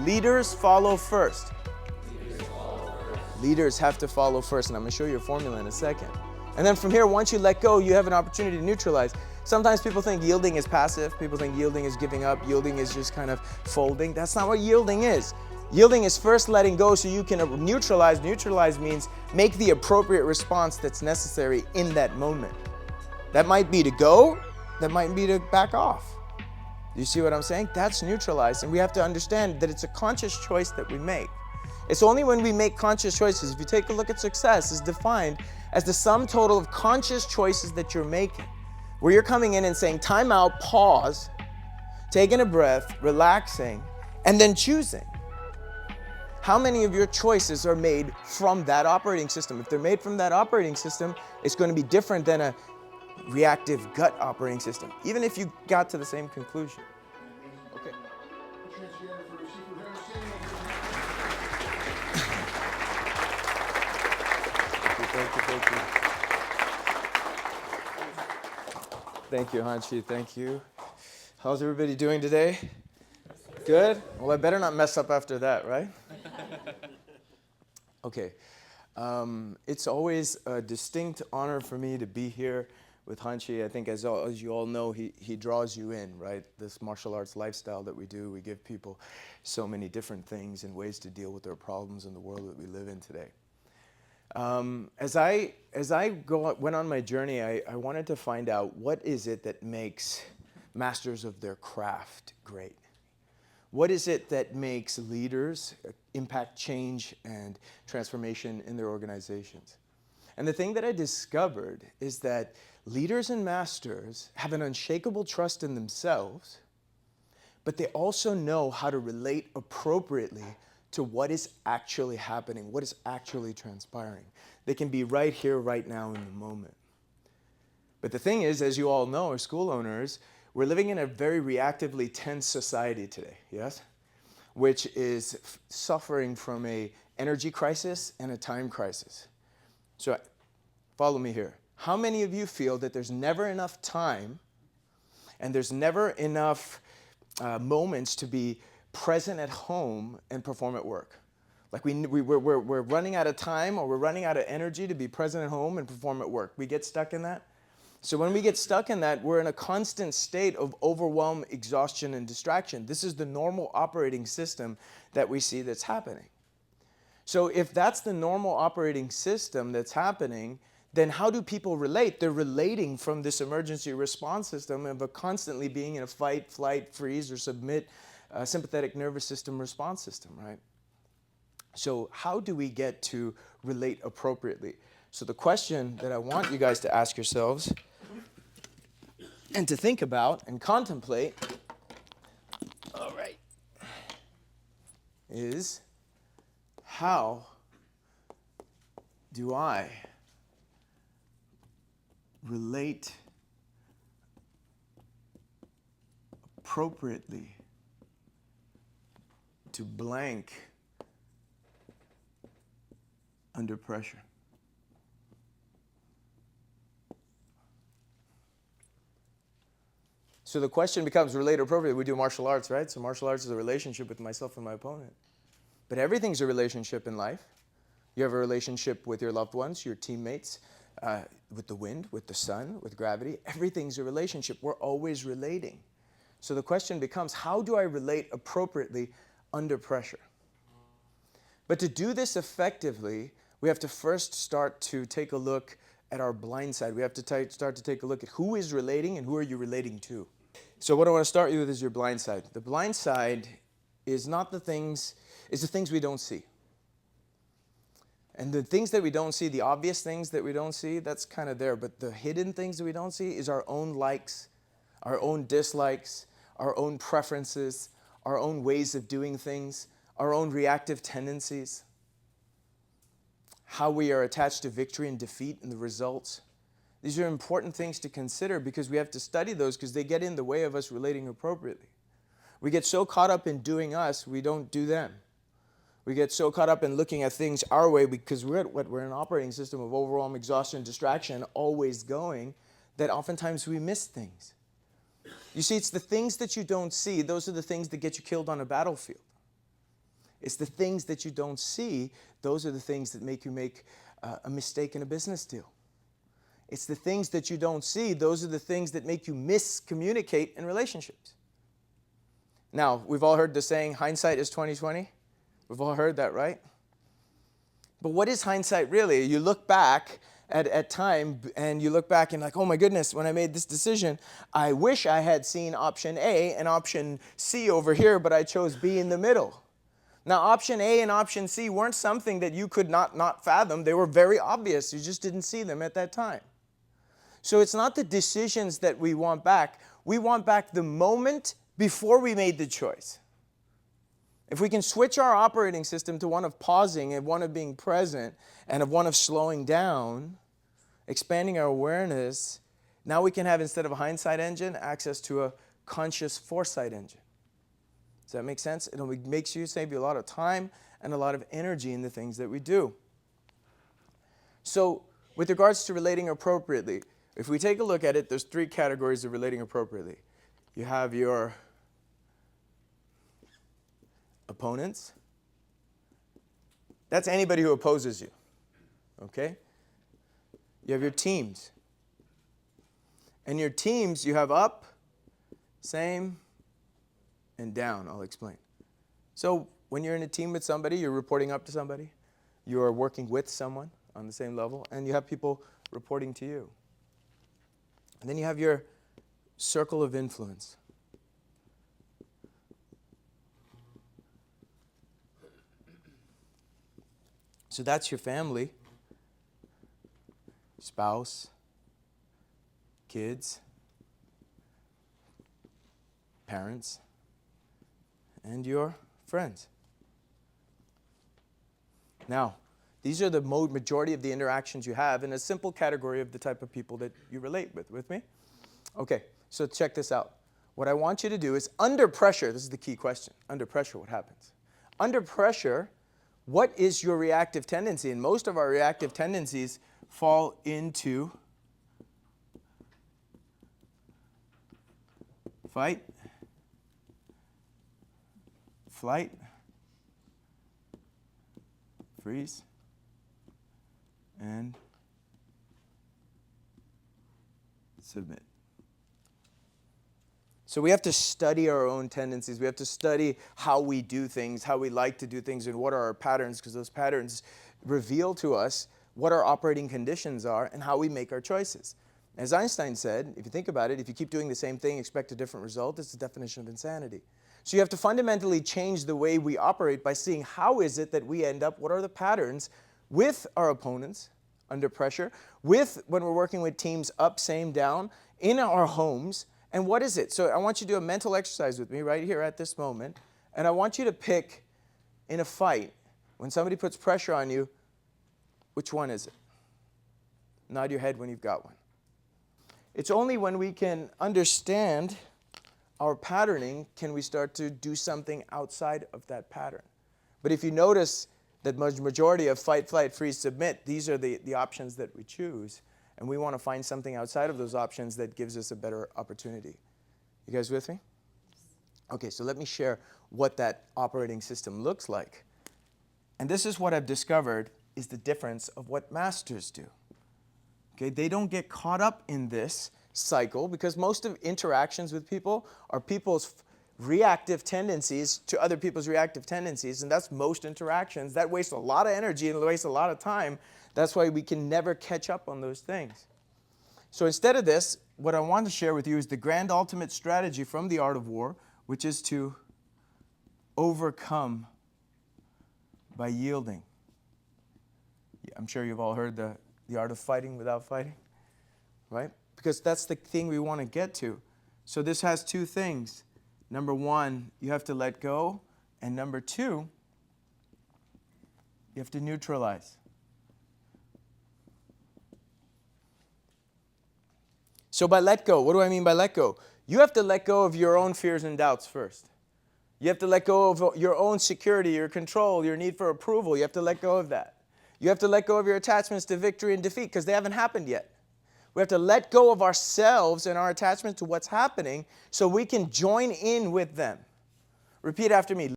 Leaders follow first. Leaders have to follow first, and I'm going to show you a formula in a second. And then from here, once you let go, you have an opportunity to neutralize. Sometimes people think yielding is passive. People think yielding is giving up. Yielding is just kind of folding. That's not what yielding is. Yielding is first letting go so you can neutralize. Neutralize means make the appropriate response that's necessary in that moment. That might be to go. That might be to back off. You see what I'm saying? That's neutralize. And we have to understand that it's a conscious choice that we make. It's only when we make conscious choices. If you take a look at success, it's defined as the sum total of conscious choices that you're making, where you're coming in and saying, time out, pause, taking a breath, relaxing, and then choosing. How many of your choices are made from that operating system? If they're made from that operating system, it's going to be different than a reactive gut operating system, even if you got to the same conclusion. Okay. Thank you, Hanshi. Thank you. How's everybody doing today? Good? Well, I better not mess up after that, right? Okay. It's always a distinct honor for me to be here with Hanshi. I think as you all know, he draws you in, right? This martial arts lifestyle that we do, we give people so many different things and ways to deal with their problems in the world that we live in today. As I went on my journey, I wanted to find out what is it that makes masters of their craft great? What is it that makes leaders impact change and transformation in their organizations? And the thing that I discovered is that leaders and masters have an unshakable trust in themselves, but they also know how to relate appropriately to what is actually happening, what is actually transpiring. They can be right here, right now, in the moment. But the thing is, as you all know, as school owners, we're living in a very reactively tense society today, yes? Which is suffering from an energy crisis and a time crisis. So follow me here. How many of you feel that there's never enough time and there's never enough moments to be present at home and perform at work? Like we're running out of time or we're running out of energy to be present at home and perform at work. We get stuck in that. So when we get stuck in that, we're in a constant state of overwhelm, exhaustion, and distraction. This is the normal operating system that we see that's happening. So if that's the normal operating system that's happening, then how do people relate? They're relating from this emergency response system of constantly being in a fight, flight, freeze, or submit sympathetic nervous system response system, right? So how do we get to relate appropriately? So the question that I want you guys to ask yourselves and to think about and contemplate, all right, is how do I relate appropriately to blank under pressure? So the question becomes relate appropriately. We do martial arts, right? So martial arts is a relationship with myself and my opponent. But everything's a relationship in life. You have a relationship with your loved ones, your teammates, with the wind, with the sun, with gravity. Everything's a relationship. We're always relating. So the question becomes, how do I relate appropriately under pressure? But to do this effectively, we have to first start to take a look at our blind side. We have to start to take a look at who is relating and who are you relating to. So what I want to start you with is your blind side. The blind side is not the things, it's the things we don't see. And the things that we don't see, the obvious things that we don't see, that's kind of there. But the hidden things that we don't see is our own likes, our own dislikes, our own preferences, our own ways of doing things, our own reactive tendencies, how we are attached to victory and defeat and the results. These are important things to consider because we have to study those because they get in the way of us relating appropriately. We get so caught up in doing us, we don't do them. We get so caught up in looking at things our way because we're in an operating system of overwhelm, exhaustion, distraction, always going, that oftentimes we miss things. You see, it's the things that you don't see, those are the things that get you killed on a battlefield. It's the things that you don't see. Those are the things that make you make a mistake in a business deal. It's the things that you don't see. Those are the things that make you miscommunicate in relationships. Now, we've all heard the saying, hindsight is 20/20. We've all heard that, right? But what is hindsight really? You look back at time and you look back and like, oh my goodness, when I made this decision, I wish I had seen option A and option C over here, but I chose B in the middle. Now, option A and option C weren't something that you could not fathom. They were very obvious. You just didn't see them at that time. So it's not the decisions that we want back. We want back the moment before we made the choice. If we can switch our operating system to one of pausing and one of being present and of one of slowing down, expanding our awareness, now we can have, instead of a hindsight engine, access to a conscious foresight engine. Does that make sense? It makes you save you a lot of time and a lot of energy in the things that we do. So with regards to relating appropriately, if we take a look at it, there's 3 categories of relating appropriately. You have your opponents. That's anybody who opposes you. Okay? You have your teams. And your teams, you have up, same, and down. I'll explain. So when you're in a team with somebody, you're reporting up to somebody. You are working with someone on the same level, and you have people reporting to you. And then you have your circle of influence. So that's your family, spouse, kids, parents, and your friends. Now, these are the majority of the interactions you have in a simple category of the type of people that you relate with me? Okay, so check this out. What I want you to do is, under pressure, this is the key question. Under pressure, what happens? Under pressure, what is your reactive tendency? And most of our reactive tendencies fall into fight, flight, freeze, and submit. So we have to study our own tendencies. We have to study how we do things, how we like to do things, and what are our patterns, because those patterns reveal to us what our operating conditions are and how we make our choices. As Einstein said, if you think about it, if you keep doing the same thing, expect a different result, it's the definition of insanity. So you have to fundamentally change the way we operate by seeing how is it that we end up, what are the patterns with our opponents under pressure, with when we're working with teams up, same, down, in our homes, and what is it? So I want you to do a mental exercise with me right here at this moment, and I want you to pick in a fight, when somebody puts pressure on you, which one is it? Nod your head when you've got one. It's only when we can understand our patterning can we start to do something outside of that pattern. But if you notice that majority of fight, flight, freeze, submit, these are the options that we choose. And we want to find something outside of those options that gives us a better opportunity. You guys with me? Okay, so let me share what that operating system looks like. And this is what I've discovered is the difference of what masters do. Okay, they don't get caught up in this cycle because most of interactions with people are people's reactive tendencies to other people's reactive tendencies, and that's most interactions. That wastes a lot of energy and wastes a lot of time. That's why we can never catch up on those things. So instead of this, what I want to share with you is the grand ultimate strategy from the art of war, which is to overcome by yielding. I'm sure you've all heard the art of fighting without fighting, right? Because that's the thing we want to get to. So this has 2 things. Number 1, you have to let go. And number 2, you have to neutralize. So by let go, what do I mean by let go? You have to let go of your own fears and doubts first. You have to let go of your own security, your control, your need for approval. You have to let go of that. You have to let go of your attachments to victory and defeat because they haven't happened yet. We have to let go of ourselves and our attachment to what's happening so we can join in with them. Repeat after me.